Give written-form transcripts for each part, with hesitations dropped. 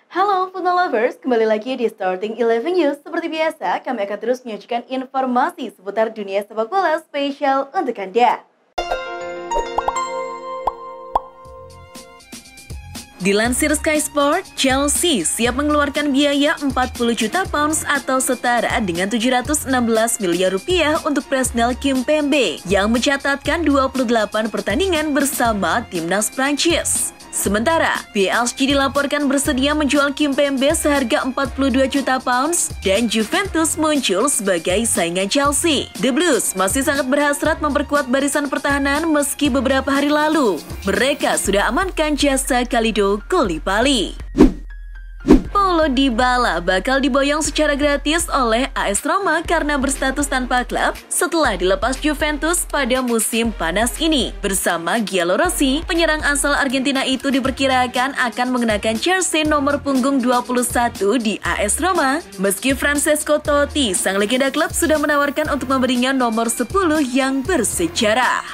Halo Football Lovers, kembali lagi di Starting 11 News. Seperti biasa, kami akan terus menyajikan informasi seputar dunia sepak bola spesial untuk Anda. Dilansir Sky Sport, Chelsea siap mengeluarkan biaya 40 juta pounds atau setara dengan 716 miliar rupiah untuk Presnel Kimpembe yang mencatatkan 28 pertandingan bersama timnas Prancis. Sementara, PSG dilaporkan bersedia menjual Kimpembe seharga 42 juta pounds dan Juventus muncul sebagai saingan Chelsea. The Blues masih sangat berhasrat memperkuat barisan pertahanan meski beberapa hari lalu mereka sudah amankan jasa Kalidou Koulibaly. Paulo Dybala bakal diboyong secara gratis oleh AS Roma karena berstatus tanpa klub setelah dilepas Juventus pada musim panas ini. Bersama Gianluigi Rossi, penyerang asal Argentina itu diperkirakan akan mengenakan jersey nomor punggung 21 di AS Roma. Meski Francesco Totti, sang legenda klub, sudah menawarkan untuk memberinya nomor 10 yang bersejarah.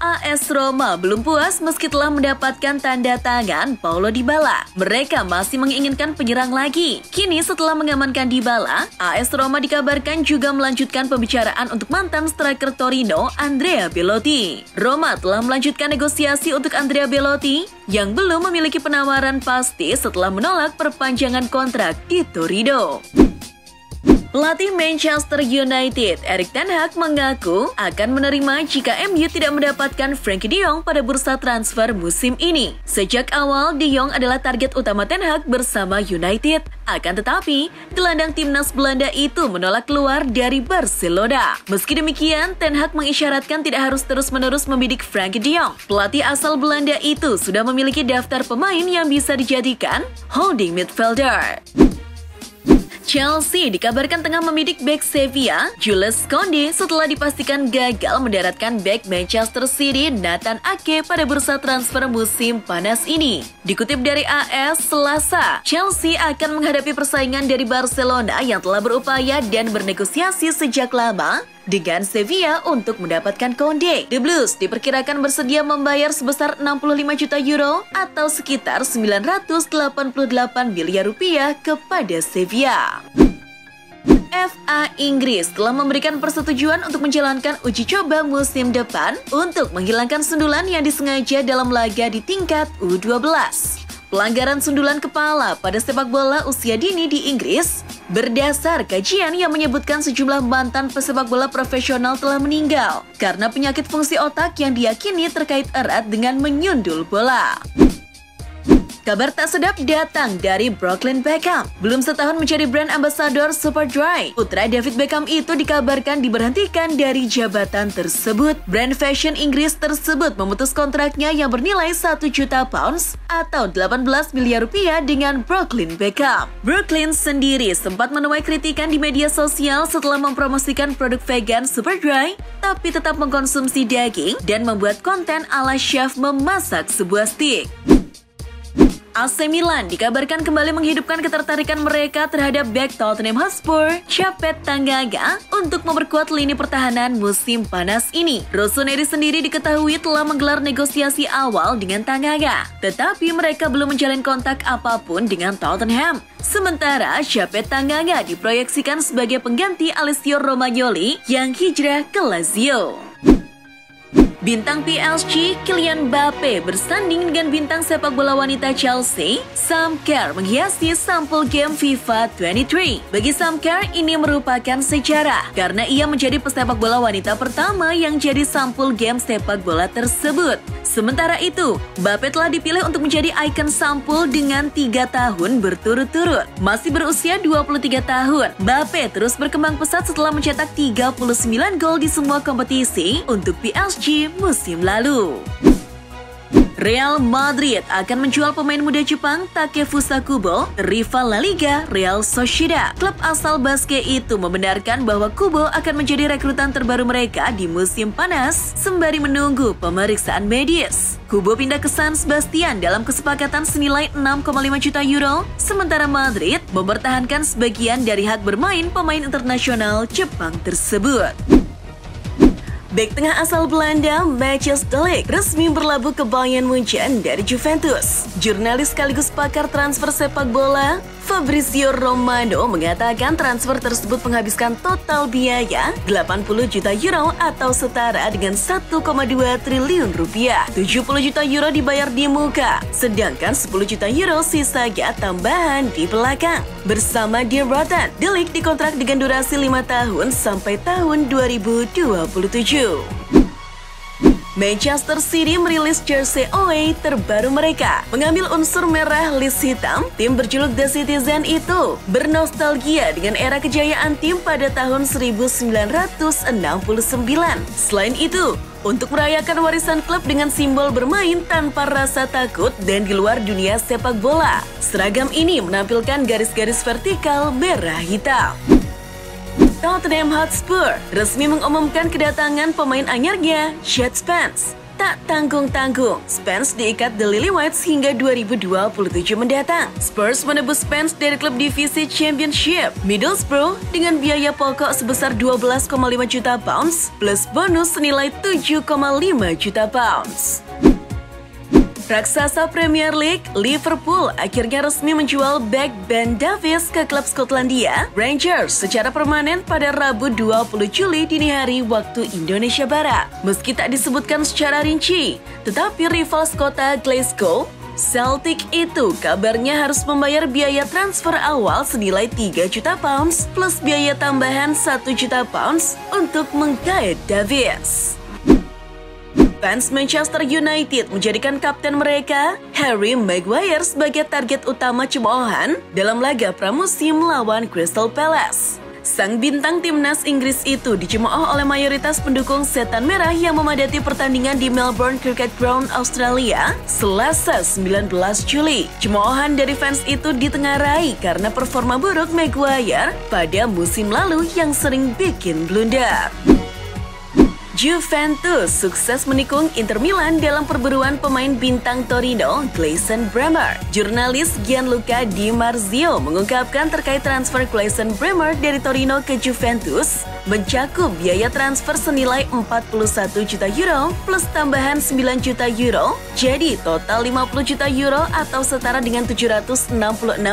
AS Roma belum puas meski telah mendapatkan tanda tangan Paulo Dybala. Mereka masih menginginkan penyerang lagi. Kini setelah mengamankan Dybala, AS Roma dikabarkan juga melanjutkan pembicaraan untuk mantan striker Torino, Andrea Belotti. Roma telah melanjutkan negosiasi untuk Andrea Belotti yang belum memiliki penawaran pasti setelah menolak perpanjangan kontrak di Torino. Pelatih Manchester United, Erik ten Hag, mengaku akan menerima jika MU tidak mendapatkan Frenkie de Jong pada bursa transfer musim ini. Sejak awal, de Jong adalah target utama ten Hag bersama United. Akan tetapi, gelandang timnas Belanda itu menolak keluar dari Barcelona. Meski demikian, ten Hag mengisyaratkan tidak harus terus-menerus membidik Frenkie de Jong. Pelatih asal Belanda itu sudah memiliki daftar pemain yang bisa dijadikan holding midfielder. Chelsea dikabarkan tengah membidik bek Sevilla, Jules Koundé, setelah dipastikan gagal mendaratkan bek Manchester City, Nathan Ake, pada bursa transfer musim panas ini. Dikutip dari AS, Selasa, Chelsea akan menghadapi persaingan dari Barcelona yang telah berupaya dan bernegosiasi sejak lama dengan Sevilla untuk mendapatkan Koundé. The Blues diperkirakan bersedia membayar sebesar 65 juta euro atau sekitar 988 miliar rupiah kepada Sevilla. FA Inggris telah memberikan persetujuan untuk menjalankan uji coba musim depan untuk menghilangkan sundulan yang disengaja dalam laga di tingkat U12. Pelanggaran sundulan kepala pada sepak bola usia dini di Inggris berdasar kajian yang menyebutkan sejumlah mantan pesepak bola profesional telah meninggal karena penyakit fungsi otak yang diyakini terkait erat dengan menyundul bola. Kabar tak sedap datang dari Brooklyn Beckham. Belum setahun menjadi brand ambassador Superdry, putra David Beckham itu dikabarkan diberhentikan dari jabatan tersebut. Brand fashion Inggris tersebut memutus kontraknya yang bernilai 1 juta pounds atau 18 miliar rupiah dengan Brooklyn Beckham. Brooklyn sendiri sempat menuai kritikan di media sosial setelah mempromosikan produk vegan Superdry, tapi tetap mengkonsumsi daging dan membuat konten ala chef memasak sebuah steak. AC Milan dikabarkan kembali menghidupkan ketertarikan mereka terhadap bek Tottenham Hotspur, Chapet Tanganga, untuk memperkuat lini pertahanan musim panas ini. Rossoneri sendiri diketahui telah menggelar negosiasi awal dengan Tanganga, tetapi mereka belum menjalin kontak apapun dengan Tottenham. Sementara Chapet Tanganga diproyeksikan sebagai pengganti Alessio Romagnoli yang hijrah ke Lazio. Bintang PSG Kylian Mbappe bersanding dengan bintang sepak bola wanita Chelsea, Sam Kerr, menghiasi sampul game FIFA 23. Bagi Sam Kerr, ini merupakan sejarah karena ia menjadi pesepak bola wanita pertama yang jadi sampul game sepak bola tersebut. Sementara itu, Mbappe telah dipilih untuk menjadi ikon sampul dengan 3 tahun berturut-turut. Masih berusia 23 tahun, Mbappe terus berkembang pesat setelah mencetak 39 gol di semua kompetisi untuk PSG musim lalu. Real Madrid akan menjual pemain muda Jepang Takefusa Kubo, rival La Liga Real Sociedad. Klub asal basket itu membenarkan bahwa Kubo akan menjadi rekrutan terbaru mereka di musim panas sembari menunggu pemeriksaan medis. Kubo pindah ke San Sebastian dalam kesepakatan senilai 6,5 juta euro, sementara Madrid mempertahankan sebagian dari hak bermain pemain internasional Jepang tersebut. Bek tengah asal Belanda, Matthijs de Ligt, resmi berlabuh ke Bayern Munchen dari Juventus. Jurnalis sekaligus pakar transfer sepak bola, Fabrizio Romano mengatakan transfer tersebut menghabiskan total biaya 80 juta euro atau setara dengan 1,2 triliun rupiah. 70 juta euro dibayar di muka, sedangkan 10 juta euro sisanya tambahan di belakang. Bersama De Rotten, De Ligt dikontrak dengan durasi 5 tahun sampai tahun 2027. Manchester City merilis jersey away terbaru mereka. Mengambil unsur merah list hitam, tim berjuluk The Citizen itu bernostalgia dengan era kejayaan tim pada tahun 1969. Selain itu, untuk merayakan warisan klub dengan simbol bermain tanpa rasa takut dan di luar dunia sepak bola, seragam ini menampilkan garis-garis vertikal merah hitam. Tottenham Hotspur resmi mengumumkan kedatangan pemain anyarnya, Jed Spence. Tak tanggung-tanggung, Spence diikat The Lilywhites hingga 2027 mendatang. Spurs menebus Spence dari klub divisi Championship, Middlesbrough, dengan biaya pokok sebesar 12,5 juta pounds plus bonus senilai 7,5 juta pounds. Raksasa Premier League, Liverpool akhirnya resmi menjual bek Ben Davies ke klub Skotlandia, Rangers, secara permanen pada Rabu 20 Juli dini hari waktu Indonesia Barat. Meski tak disebutkan secara rinci, tetapi rival kota Glasgow, Celtic itu kabarnya harus membayar biaya transfer awal senilai 3 juta pounds plus biaya tambahan 1 juta pounds untuk menggait Davies. Fans Manchester United menjadikan kapten mereka, Harry Maguire, sebagai target utama cemoohan dalam laga pramusim lawan Crystal Palace. Sang bintang timnas Inggris itu dicemooh oleh mayoritas pendukung Setan Merah yang memadati pertandingan di Melbourne Cricket Ground, Australia, Selasa 19 Juli. Cemoohan dari fans itu ditengarai karena performa buruk Maguire pada musim lalu yang sering bikin blunder. Juventus sukses menikung Inter Milan dalam perburuan pemain bintang Torino, Clayson Bremer. Jurnalis Gianluca Di Marzio mengungkapkan terkait transfer Clayson Bremer dari Torino ke Juventus mencakup biaya transfer senilai 41 juta euro plus tambahan 9 juta euro, jadi total 50 juta euro atau setara dengan 766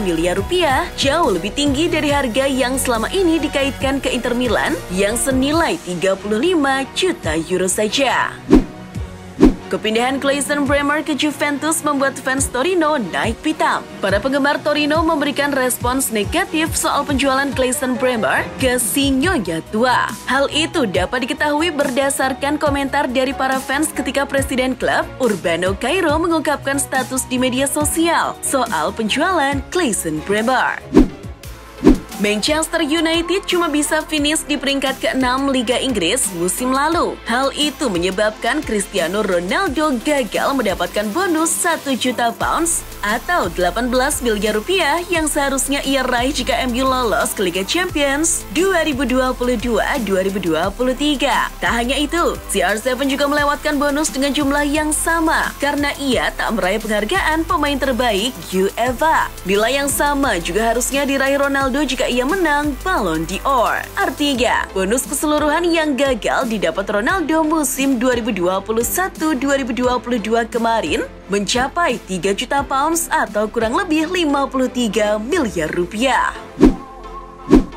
miliar rupiah, jauh lebih tinggi dari harga yang selama ini dikaitkan ke Inter Milan yang senilai 35 juta euro saja. Kepindahan Clayson Bremer ke Juventus membuat fans Torino naik pitam. Para penggemar Torino memberikan respons negatif soal penjualan Clayson Bremer ke si nyonya tua. Hal itu dapat diketahui berdasarkan komentar dari para fans ketika presiden klub, Urbano Cairo, mengungkapkan status di media sosial soal penjualan Clayson Bremer. Manchester United cuma bisa finish di peringkat ke-6 Liga Inggris musim lalu. Hal itu menyebabkan Cristiano Ronaldo gagal mendapatkan bonus 1 juta pounds atau 18 miliar rupiah yang seharusnya ia raih jika MU lolos ke Liga Champions 2022-2023. Tak hanya itu, CR7 juga melewatkan bonus dengan jumlah yang sama karena ia tak meraih penghargaan pemain terbaik UEFA. Nilai yang sama juga harusnya diraih Ronaldo jika ia menang Ballon d'Or. Artinya, bonus keseluruhan yang gagal didapat Ronaldo musim 2021-2022 kemarin mencapai 3 juta pounds atau kurang lebih 53 miliar rupiah.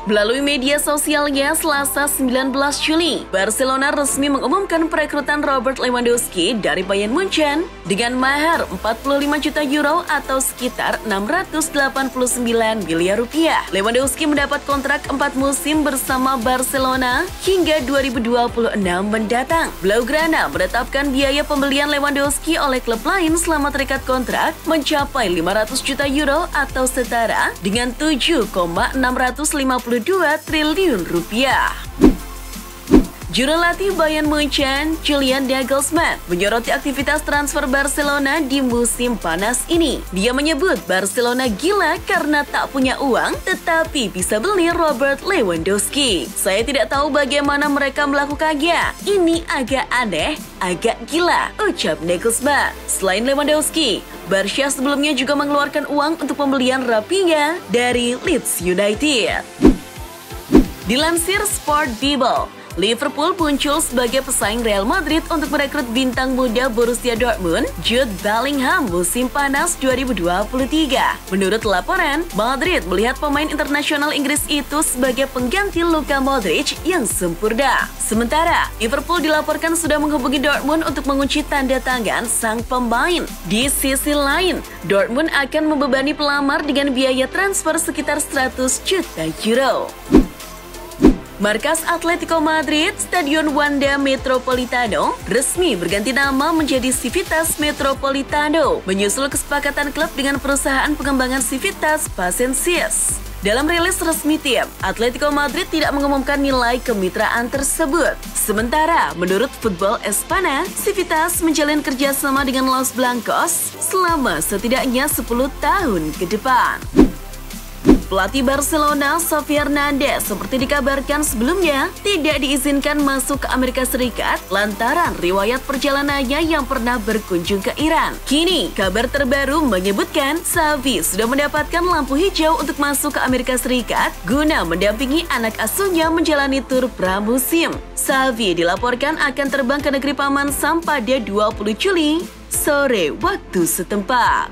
Melalui media sosialnya Selasa 19 Juli, Barcelona resmi mengumumkan perekrutan Robert Lewandowski dari Bayern Munchen dengan mahar 45 juta euro atau sekitar 689 miliar rupiah. Lewandowski mendapat kontrak 4 musim bersama Barcelona hingga 2026 mendatang. Blaugrana menetapkan biaya pembelian Lewandowski oleh klub lain selama terikat kontrak mencapai 500 juta euro atau setara dengan 7,652 triliun rupiah. Juru latih Bayern Munchen, Julian Nagelsmann, menyoroti aktivitas transfer Barcelona di musim panas ini. Dia menyebut Barcelona gila karena tak punya uang, tetapi bisa beli Robert Lewandowski. Saya tidak tahu bagaimana mereka melakukannya. Ini agak aneh, agak gila, ucap Nagelsmann. Selain Lewandowski, Barca sebelumnya juga mengeluarkan uang untuk pembelian Raphinha dari Leeds United. Dilansir Sport Bible, Liverpool muncul sebagai pesaing Real Madrid untuk merekrut bintang muda Borussia Dortmund, Jude Bellingham musim panas 2023. Menurut laporan, Madrid melihat pemain internasional Inggris itu sebagai pengganti Luka Modric yang sempurna. Sementara, Liverpool dilaporkan sudah menghubungi Dortmund untuk mengunci tanda tangan sang pemain. Di sisi lain, Dortmund akan membebani pelamar dengan biaya transfer sekitar 100 juta euro. Markas Atletico Madrid, Stadion Wanda Metropolitano, resmi berganti nama menjadi Civitas Metropolitano, menyusul kesepakatan klub dengan perusahaan pengembangan Civitas Pasensis. Dalam rilis resmi tim, Atletico Madrid tidak mengumumkan nilai kemitraan tersebut. Sementara, menurut Football Espana, Civitas menjalin kerjasama dengan Los Blancos selama setidaknya 10 tahun ke depan. Pelatih Barcelona, Xavi Hernandez, seperti dikabarkan sebelumnya, tidak diizinkan masuk ke Amerika Serikat lantaran riwayat perjalanannya yang pernah berkunjung ke Iran. Kini, kabar terbaru menyebutkan Xavi sudah mendapatkan lampu hijau untuk masuk ke Amerika Serikat guna mendampingi anak asuhnya menjalani tur pramusim. Xavi dilaporkan akan terbang ke negeri Paman Sam pada 20 Juli sore waktu setempat.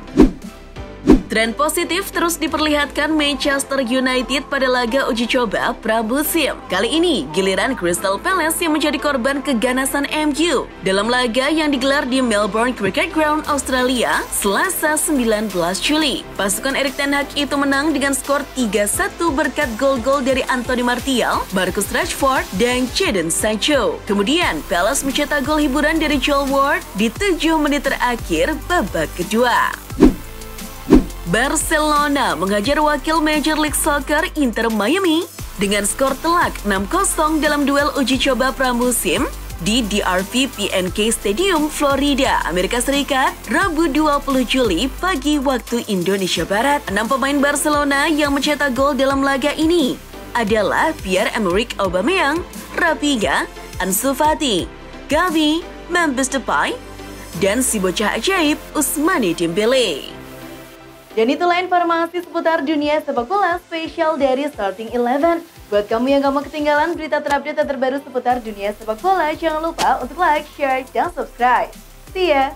Tren positif terus diperlihatkan Manchester United pada laga uji coba pramusim. Kali ini, giliran Crystal Palace yang menjadi korban keganasan MU dalam laga yang digelar di Melbourne Cricket Ground, Australia, Selasa 19 Juli. Pasukan Erik ten Hag itu menang dengan skor 3-1 berkat gol-gol dari Anthony Martial, Marcus Rashford, dan Jadon Sancho. Kemudian, Palace mencetak gol hiburan dari Joel Ward di 7 menit terakhir babak kedua. Barcelona menghajar wakil Major League Soccer Inter Miami dengan skor telak 6-0 dalam duel uji coba pramusim di DRV PNK Stadium, Florida, Amerika Serikat, Rabu 20 Juli pagi waktu Indonesia Barat. 6 pemain Barcelona yang mencetak gol dalam laga ini adalah Pierre-Emerick Aubameyang, Raphinha, Ansu Fati, Gavi, Memphis Depay, dan si bocah ajaib Ousmane Dembele. Dan itulah informasi seputar dunia sepak bola spesial dari Starting 11. Buat kamu yang gak mau ketinggalan berita terupdate dan terbaru seputar dunia sepak bola, jangan lupa untuk like, share, dan subscribe. See ya!